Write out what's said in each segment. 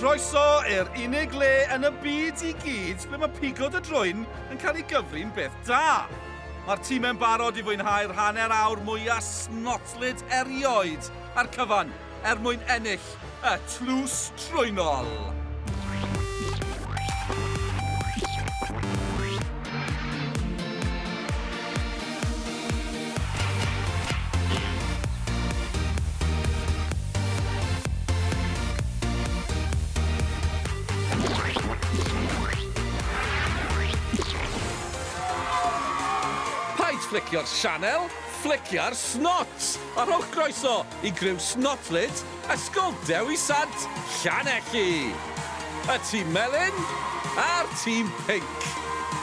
Croeso i'r unig le yn y byd i gyd ble mae Pigo dy Drwyn yn cael ei gyfri'n beth da. Mae'r tîm yn barod i fwynhau'r hanner awr mwyaf snotlyd erioed a'r cyfan mwyn ennill y tlws trwynol. Flicio'r sianel, flicio'r snot. A rhowch croeso i griw snotlyd Ysgol Dewi Sant, Llanelli. Y tîm melyn a'r tîm pinc.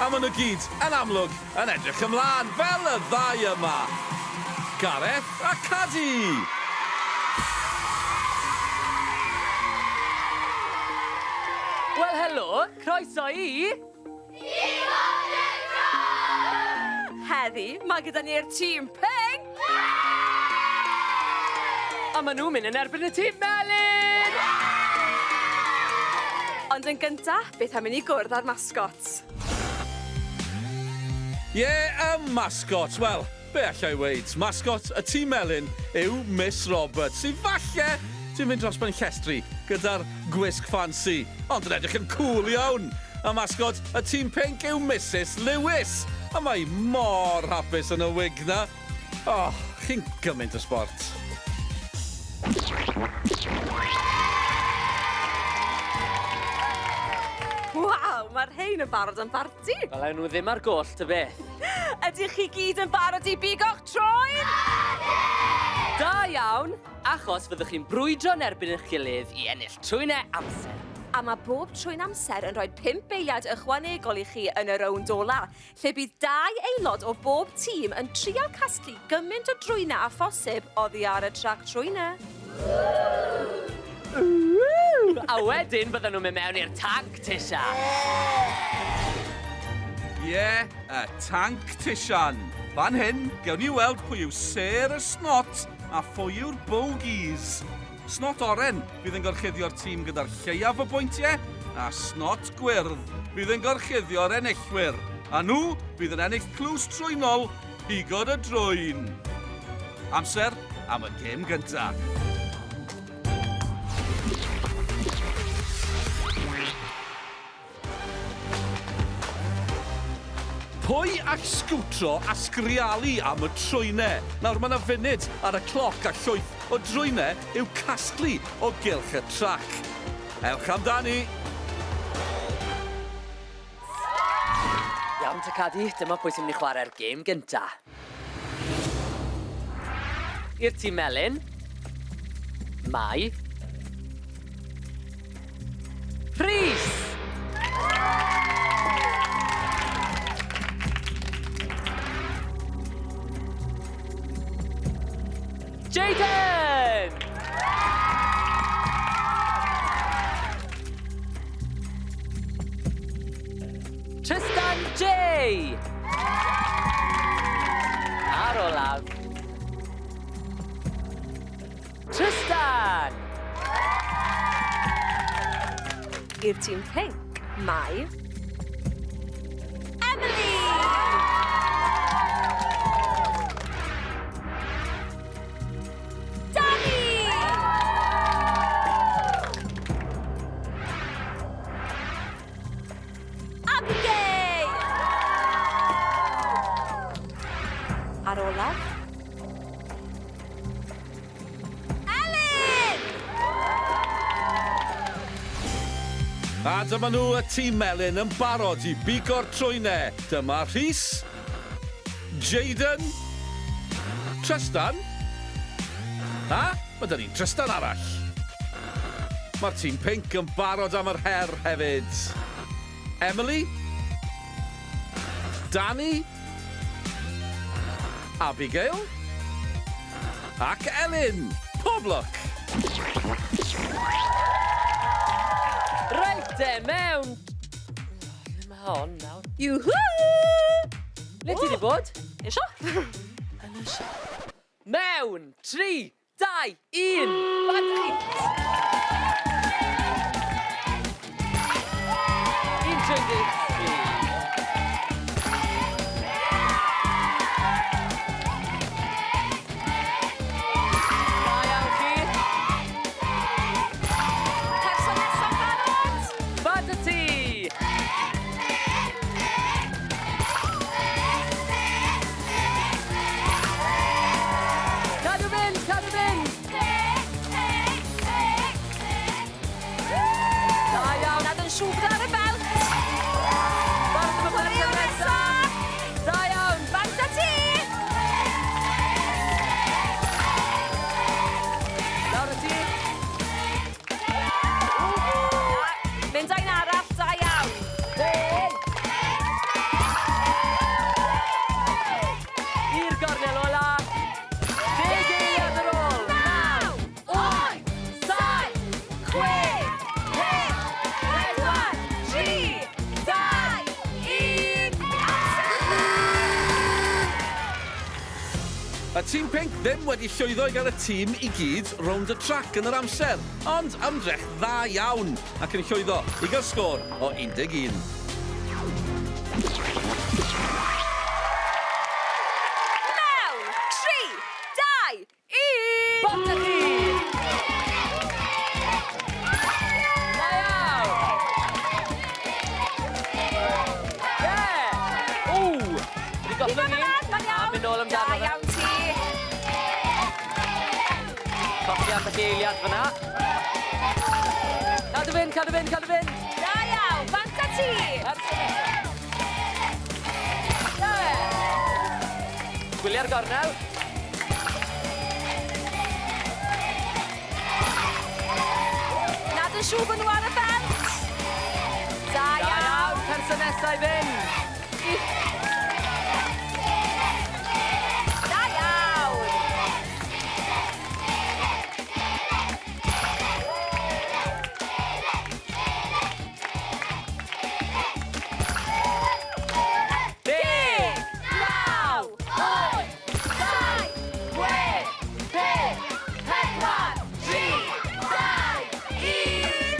A maen nhw gyd yn amlwg yn edrych ymlaen fel y ddau yma. Gareth a Cadi. Wel, helo, croeso i... Heddi, mae gyda ni'r tîm pink! A maen nhw'n mynd yn erbyn y tîm melyn! Ond yn gyntaf, beth am i ni gwrdd â'r masgot? Y masgot. Wel, be allai weid? Masgot y tîm melyn yw Miss Roberts, sy'n falle sy'n mynd dros ben llestri gyda'r gwisg fancy, ond yn edrych yn cool iawn. A masgot y tîm pink yw Mrs Lewis. A mae mor hapus yn y wig na. Chi'n gymaint o sport. Waw, mae'r rhain yn barod yn barti. Wel, nhw ddim ar goll, ty beth. Ydych chi gyd yn barod i bigo'ch troen? Da iawn, achos fyddwch chi'n brwydro yn erbyn eich gilydd i ennill trwynau amser. A mae bob trwy'n amser yn rhoi 5 eiliad ychwanegol i chi yn y rownd ola, lle bydd 2 aelod o bob tîm yn trio casglu gymaint o drwynau a phosib oddi ar y trac trwynau. A wedyn bydden nhw'n mynd mewn i'r tank tisa. Y tank tisan. Fan hyn, gewn ni weld pwy yw ser y snot a phwy yw'r bogeys. Snot oren fydd yn gorchuddio'r tîm gyda'r lleiaf o bwyntiau, a snot gwyrdd fydd yn gorchuddio'r enillwyr. A nhw fydd yn ennill tlws trwynol Pigo dy Drwyn. Amser am y gêm gyntaf. Pwy all sgwtro a sgrialu am y trwynau? Nawr mae yna funud ar y cloc a llwyth o drwynau i'w casglu o gylch y trac. Ewch amdani! Iawn, ty Cadi, dyma pwy sy'n mynd i chwarae'r gêm gynta. I'r tîm melyn, Mai, Rhys! Jaden! Tristan J! Ar olaf. Tristan! I'r tîm pink, Mai, Emily! Ar olaf. Elin! A dyma nhw y tîm melyn yn barod i bigo'r trwynau. Dyma Rhys, Jaden, Tristan. Mae dyn ni'n Tristan arall. Mae'r tîm pink yn barod am yr her hefyd. Emily, Danny, Abigail ac Elin. Pob lwc! Reit mewn! Lle mae hon nawr? Iwhoo! Le ti di bod? Isio? Yn y siop. Mewn! 3, 2, 1, bandit! tîm pinc ddim wedi llwyddo i gael y tîm i gyd rownd y trac yn yr amser, ond ymdrech dda iawn ac yn llwyddo i gael sgôr o 11. Mewn! 3, 2, 1! Bota chi! Da iawn! Ie! Ww! Wedi gollwng un. A mynd nôl amdano Da fe. iawn ti. Colli am y eiliad fyna. Cadw fynd, cadw fynd, cadw fynd. Da iawn, bant a ti. Gwylio'r gornel. Nad yn siŵr bod nhw ar y bent. Da Da iawn. iawn, person nesaf i fynd. Da iawn. Deg! 9, 8, 7, 8, 5, 4, 3, 2, 1.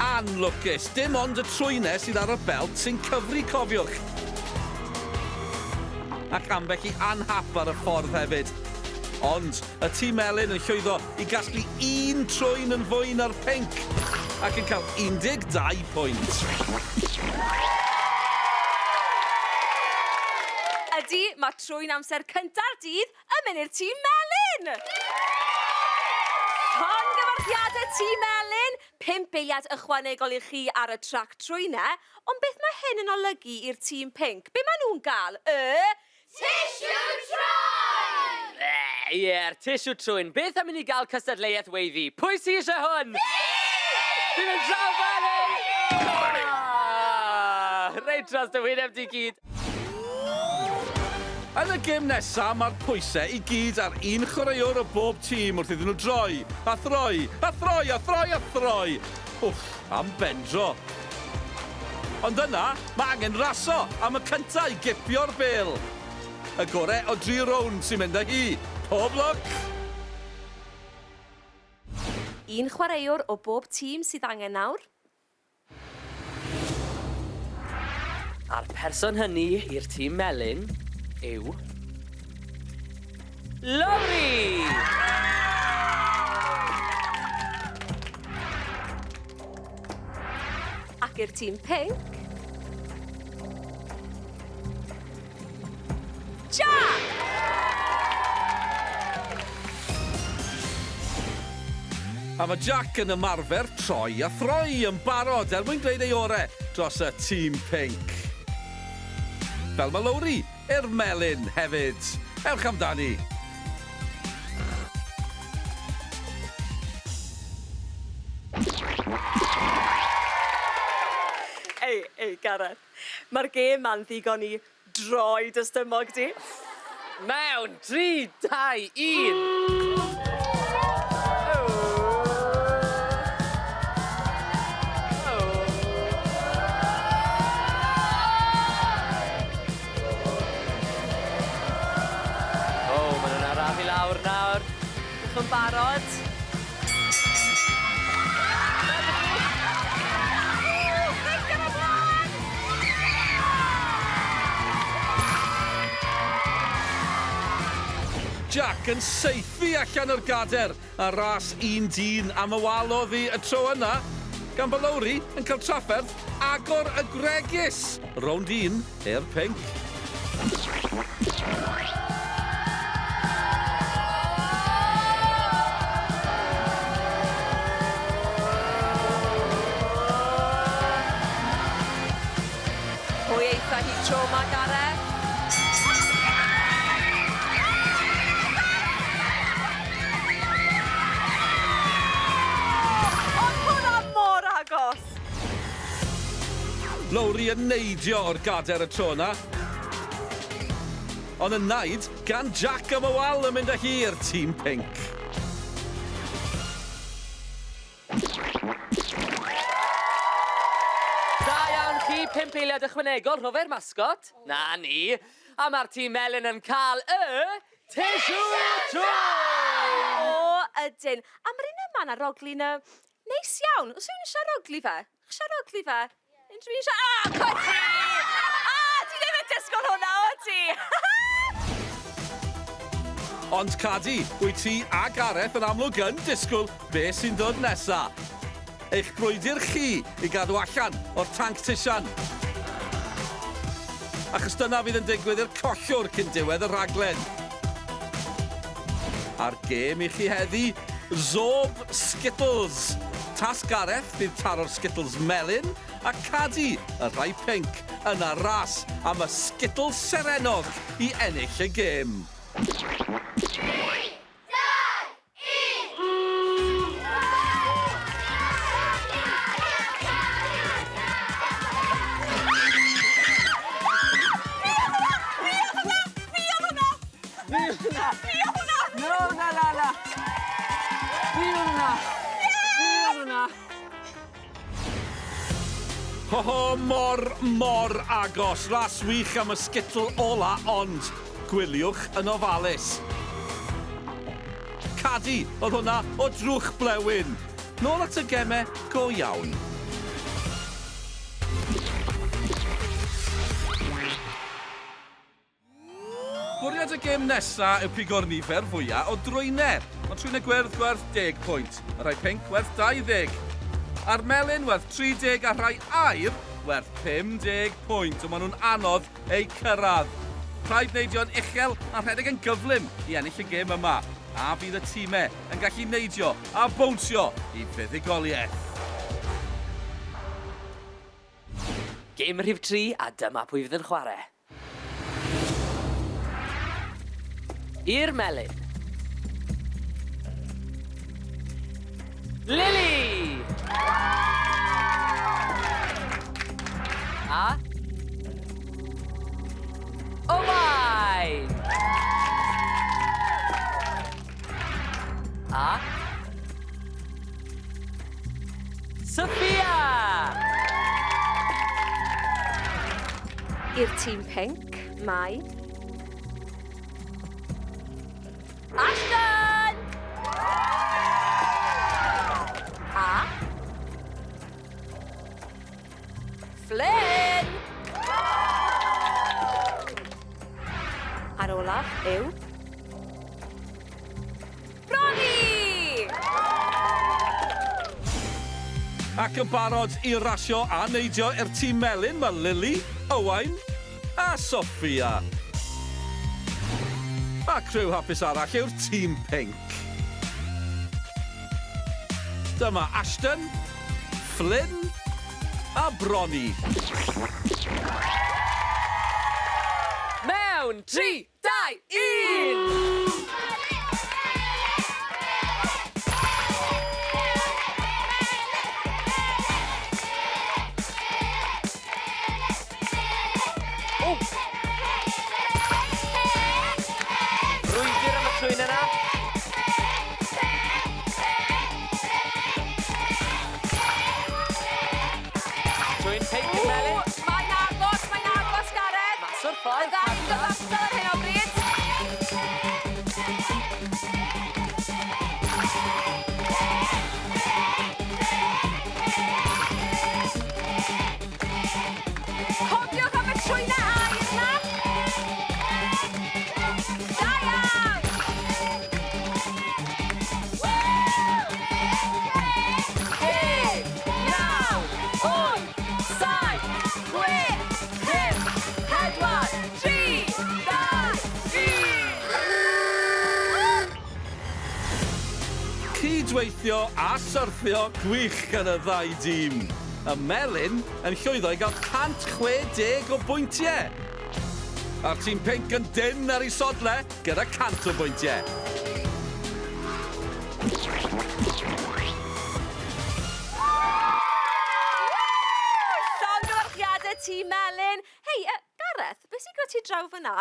Anlwcus, dim ond y trwynau sydd ar y belt sy'n cyfri, cofiwch. Ac ambell i anhap ar y ffordd hefyd. Ond y tîm melyn yn llwyddo i gasglu un trwyn yn fwy na'r pinc ac yn cael 12 pwynt. Ydy, mae trwy'n amser cynta'r dydd yn mynd i'r tîm melyn. Llongyfarchiadau tîm melyn, 5 eiliad ychwanegol i chi ar y trac trwynau, ond beth mae hyn yn olygu i'r tîm pinc? Be maen nhw'n gael? Tissue trwyn! Ie'r tissue trwyn. Beth am i ni gael cystadleuaeth weiddi? Pwy sy'n eisiau hwn? Fi'n mynd draw fan hyn! Reit dros dy wyneb di gyd. Yn y gêm nesaf, mae'r pwysau i gyd ar un chwaraewr o bob tîm wrth iddyn nhw droi, a throi, a throi, a throi, a throi. Wff, am bendro. Ond yna, mae angen raso am y cyntaf i gipio'r bêl. Y gorau o 3 rownd sy'n mynd â hi. Pob lwc! Un chwaraewr o bob tîm sydd angen nawr. A'r person hynny i'r tîm melyn yw... Lowri! Ac i'r tîm pinc... Jack! A mae Jack yn ymarfer troi a throi yn barod er mwyn gwneud ei orau dros y tîm pinc. Fel mae Lowri i'r melyn hefyd. Ewch amdani. Ei, Gareth. Mae'r gêm ma'n ddigon i droi dy stymog di. Mewn 3, 2, 1. Maen nhw'n arafu lawr nawr. Ych yn barod. Jack yn seithi allan o'r gader a ras 1-1 am y wal oddi y tro yna, gan bod Lowri yn cael trafferth agor y gregus. Rownd 1 i'r pinc. Pwy eitha hi tro ma, Gareth? Lowri yn neidio o'r gader y tro yna. Ond yn naid, gan Jack am y wal yn mynd â hi i'r tîm pinc. Da iawn chi, 5 pump eiliad ychwanegol rhofer masgot. Na ni. A mae'r tîm melyn yn cael tissue trwyn! O, ydyn. A mae'r un yma na rogli na neis iawn. Os yw'n eisiau rogli fe? Eisiau rogli fe? Unrhyw un eisiau... cwti! Ti ddim yn disgwyl hwnna, o ti? Ond Cadi, wyt ti a Gareth yn amlwg yn disgwyl beth sy'n dod nesa. Eich brwydyr chi i gadw allan o'r tanc tisan. Achos dyna fydd yn digwydd i'r collwr cyn diwedd y rhaglen. A'r gêm i chi heddi, Zob Skittles. Tas Gareth bydd taro'r Skittles melyn, a Cadi, y rhai pinc, yn y ras am y Skittles serenog i ennill y gêm. Ho, mor agos. Ras wych am y sgitl ola, ond gwyliwch yn ofalus. Cadi, oedd hwnna o drwch blewyn. Nôl at y gemau go iawn. Bwriad y gêm nesa yw pigo'r nifer fwyaf o drwyner. Mae trwy'n y gwerth 10 pwynt. Y rhai pinc werth 20. A'r melyn werth 30 a rhai air werth 50 pwynt. O maen nhw'n anodd eu cyrraedd. Rhaid neidio'n uchel a rhedeg yn gyflym i ennill y gêm yma. A bydd y tîmau yn gallu neidio a bownsio i fuddugoliaeth. Gêm rhif 3 a dyma pwy fydd yn chwarae. I'r melyn. Lily! A? Owain! A? Sophia! I'r tîm pinc, mae... Ashton! A? Flynn! A'r olaf yw... Bronny! Ac yn barod i rasio a neidio i'r tîm melyn, mae Lily, Owain a Sophia. A criw hapus arall yw'r tîm pinc. Dyma Ashton, Flynn a Bronny. Mewn 3, 2, 1! Brwydr am y trwyn yna. Trwyn pinc yn melyn. Mae'n agos, Gareth! Mas o'r ffordd. Ddau gyfamser ar hyn o bryd. Cofiwch am y trwyna air na. Da iawn! 10, 9, 8, 7, 6, 5, 4, 3, 2, 1. Cydweithio a syrthio gwych gan y ddau dîm. Y melyn yn llwyddo i gael 160 o bwyntiau. A'r tîm pinc yn dyn ar ei sodle gyda 100 o bwyntiau. Llongyfarchiadau tîm melyn. Hei, Gareth, beth sy'n gyda ti draw fyna?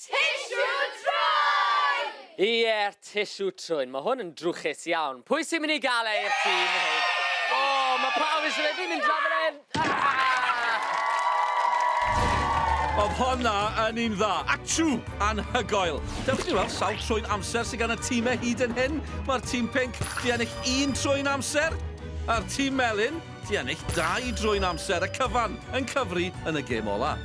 Tissue trwyn! Ie'r tissue trwyn. Mae hwn yn drwchus iawn. Pwy sy'n mynd i gael i'r tîm hyn? O, mae pawb eisiau fe fi'n mynd draw fan hyn. Oedd honna yn un dda. Achw, anhygoel. Dewch chi weld sawl trwy'n amser sydd gan y tîmau hyd yn hyn. Mae'r tîm pinc di ennill 1 trwy'n amser. A'r tîm melyn di ennill 2 drwy'n amser. Y cyfan yn cyfri yn y gêm ola.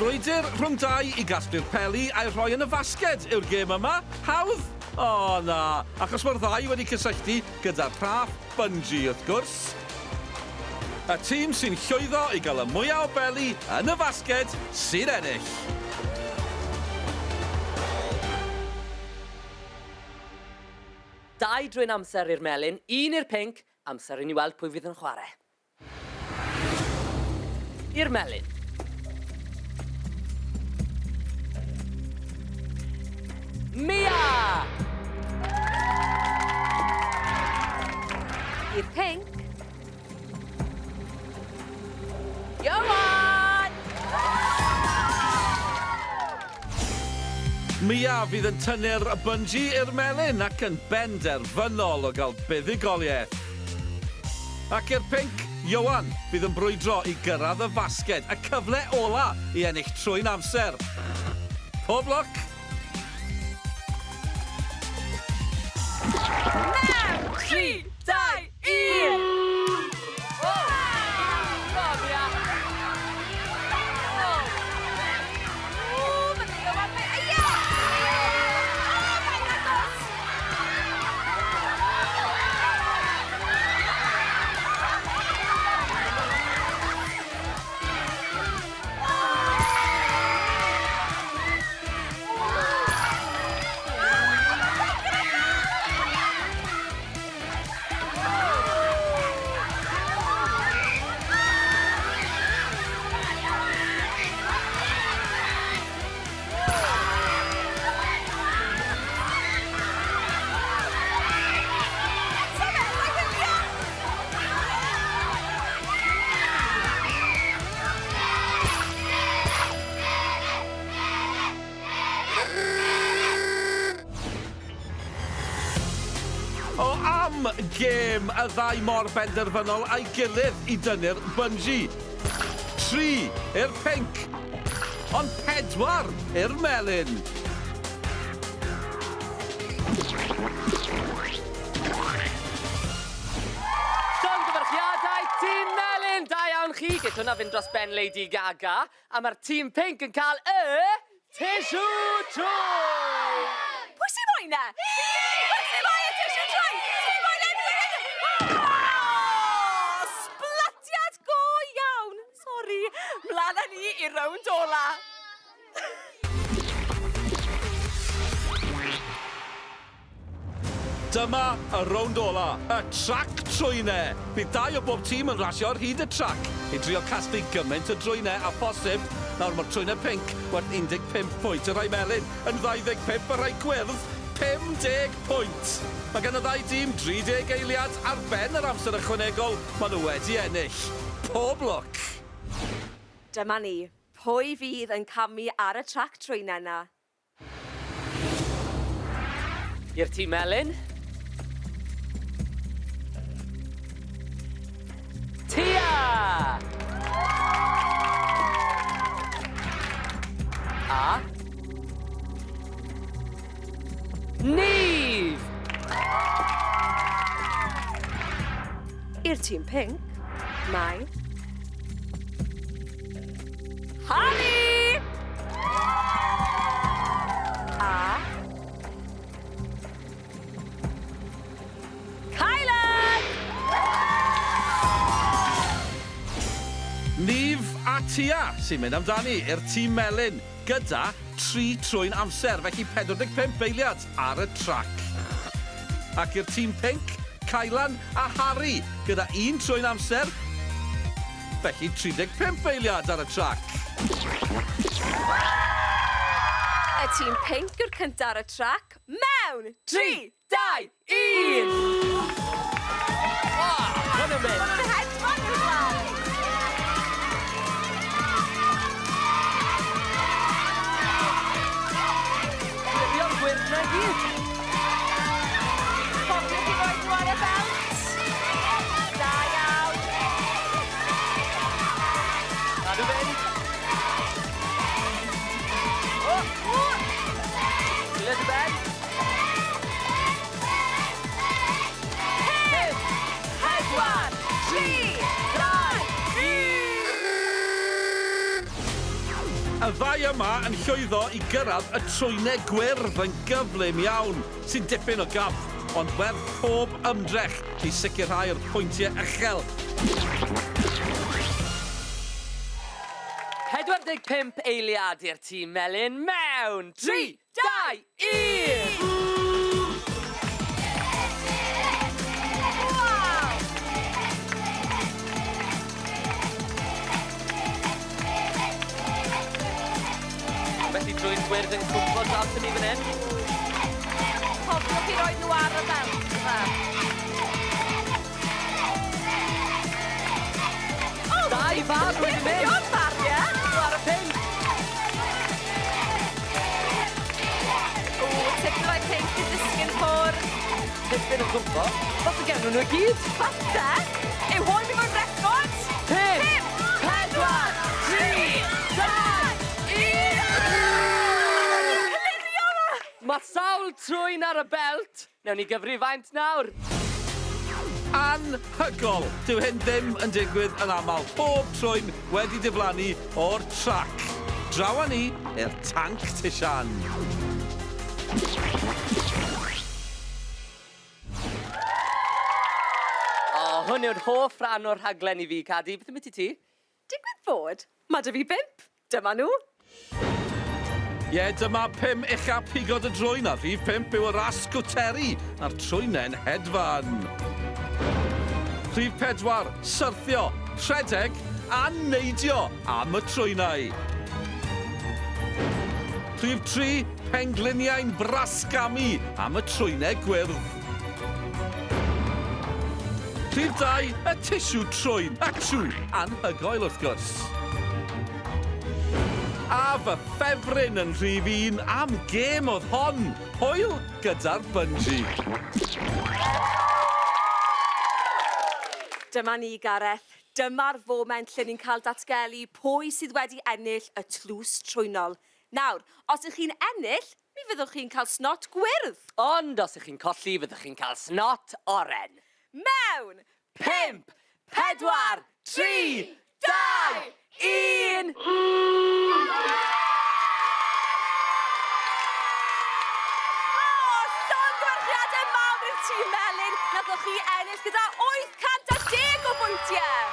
Brwydr rhwng 2 i gasglu'r peli a'i rhoi yn y fasged yw'r gêm yma. Hawdd? O na, achos mae'r 2 wedi cysylltu gyda'r rhaff bungee wrth gwrs. Y tîm sy'n llwyddo i gael y mwyaf o beli yn y fasged sy'n ennill. Dau drwy'n amser i'r melyn, 1 i'r pinc, amser i ni weld pwy fydd yn chwarae. I'r melyn. Mia! I'r pink. Iawn! Mia fydd yn tynnu'r bungee i'r melyn ac yn benderfynol o gael buddigoliaeth. Ac i'r pinc, Iowan fydd yn brwydro i gyrraedd y fasged, y cyfle ola i ennill trwy'n amser. Pob lwc! Mewn! 3, 2, 1! Gêm y 2 mor benderfynol a'i gilydd i dynnu'r bungee. 3 i'r pinc, ond 4 i'r melyn. Llongyfarchiadau tîm melyn, da iawn chi. Geith hwnna fynd dros ben Lady Gaga, a mae'r tîm pinc yn cael tissue trwy. Pwy sy'n moyn e? Pwy sy'n moyn y tissue trwy? Sy'n moyn e? Sblatiad go iawn. Sori, mlaen â ni i rownd ola. Dyma y rownd ola, y trac trwynau. Bydd 2 o bob tîm yn rasio ar hyd y trac i drio casglu gymaint o drwynau a phosib. Nawr mae'r trwynau pinc werth 15 pwynt y rai melyn, yn 25 y rai gwyrdd, 50 pwynt. Mae gan y 2 tîm 30 eiliad ar ben yr amser ychwanegol maen nhw wedi ennill. Pob lwc! Dyma ni. Pwy fydd yn camu ar y trac trwynau yna? I'r tîm melyn. Tia! A? Nif! I'r tîm pink, mae... Honey! A... Kylan! Nif a Tia sy'n mynd amdani i'r tîm melyn gyda 3 trwy'n amser, felly 45 eiliad ar y trac. Ac i'r tîm pinc, Kylan a Harry gyda 1 trwy'n amser, felly 35 eiliad ar y trac. Y tîm pink yw'r cyntaf ar y trac. Mewn! 3, 2, 1! Hwn yn mynd. Mae'r hedfan yn ymlaen. Gwyrdd na gyd. Pobl wedi rhoi Y ddau yma yn llwyddo i gyrraedd y trwynau gwyrdd yn gyflym iawn, sy'n dipyn o gaf, ond werth pob ymdrech i sicrhau'r pwyntiau uchel. 45 eiliad i'r tîm melyn mewn. 3, 2, 1! Felly drwy'n gwyrdd yn cwmpo dros yn ni fan hyn. Cofiwch chi roi nhw ar y belt. Dau far rwy'n mynd. Diolch far, ie? Nhw ar y pin. Tipyn o'i pink yn disgyn ffwr. Tipyn yn cwmpo. Fath o gennym nhw i gyd? Falle? Yw hwn i fod record? 5, 4, 3, 2, 1! Mae sawl trwyn ar y belt. Newn ni gyfri faint nawr. Anhygol! Dyw hyn ddim yn digwydd yn aml. Pob trwyn wedi diflannu o'r trac. Draw â ni i'r tanc tisian. Hwn yw'r hoff rhan o'r rhaglen i fi, Cadi. Beth ymwneud i ti? Digwydd fod, mae dy fi 5. Dyma nhw. Ie, dyma 5 ucha Pigo dy drwyn a rhif 5 yw y ras gwteri a'r trwynau'n hedfan. Rhif 4, syrthio, rhedeg a neidio am y trwynau. Rhif 3, pengliniau'n brasgamu am y trwynau gwyrdd. Rhif 2, y tisiw trwyn, acsiw, anhygoel wrth gwrs. A fy ffefryn yn rhif 1 am gêm oedd hon, hwyl gyda'r bungee. Dyma ni, Gareth. Dyma'r foment lle ni'n cael datgelu pwy sydd wedi ennill y tlws trwynol. Nawr, os ych chi'n ennill, mi fyddwch chi'n cael snot gwyrdd. Ond os ych chi'n colli, fyddwch chi'n cael snot oren. Mewn! 5, 4, 3, 2, 1! Llongyfarchiadau mawr i'r tîm melyn. Nathwch chi ennill gyda 810 o bwyntiau.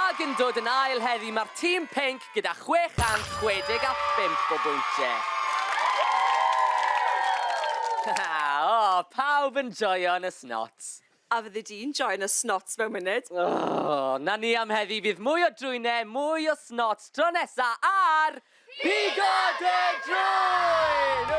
Ac yn dod yn ail heddi, mae'r tîm pink gyda 665 o bwyntiau. Pawb yn joio yn y snots. A fyddi di'n join y snots mewn munud. Na ni am heddi, fydd mwy o drwynau, mwy o snots tro nesa ar Pigo dy Drwyn!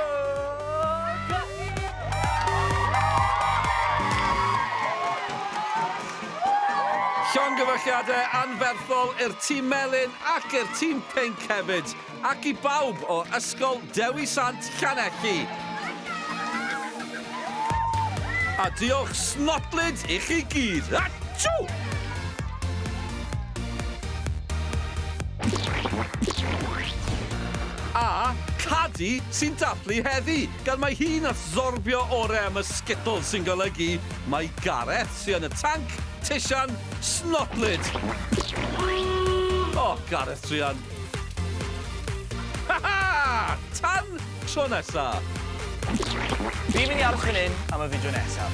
Llongyfarchiadau anferthol i'r tîm melyn ac i'r tîm pink hefyd. Ac i bawb o Ysgol Dewi Sant Llanelli. A diolch snotlyd i chi gyd. Achw! A Cadi sy'n dathlu heddi, gan mae hi'n absorbio orau am y sgitl sy'n golygu mae Gareth sy'n yn y tanc tisian snotlyd. O, Gareth Drian. Ha-ha! Tan tro nesa. Fi'n mynd i aros fan hyn am y fideo nesaf.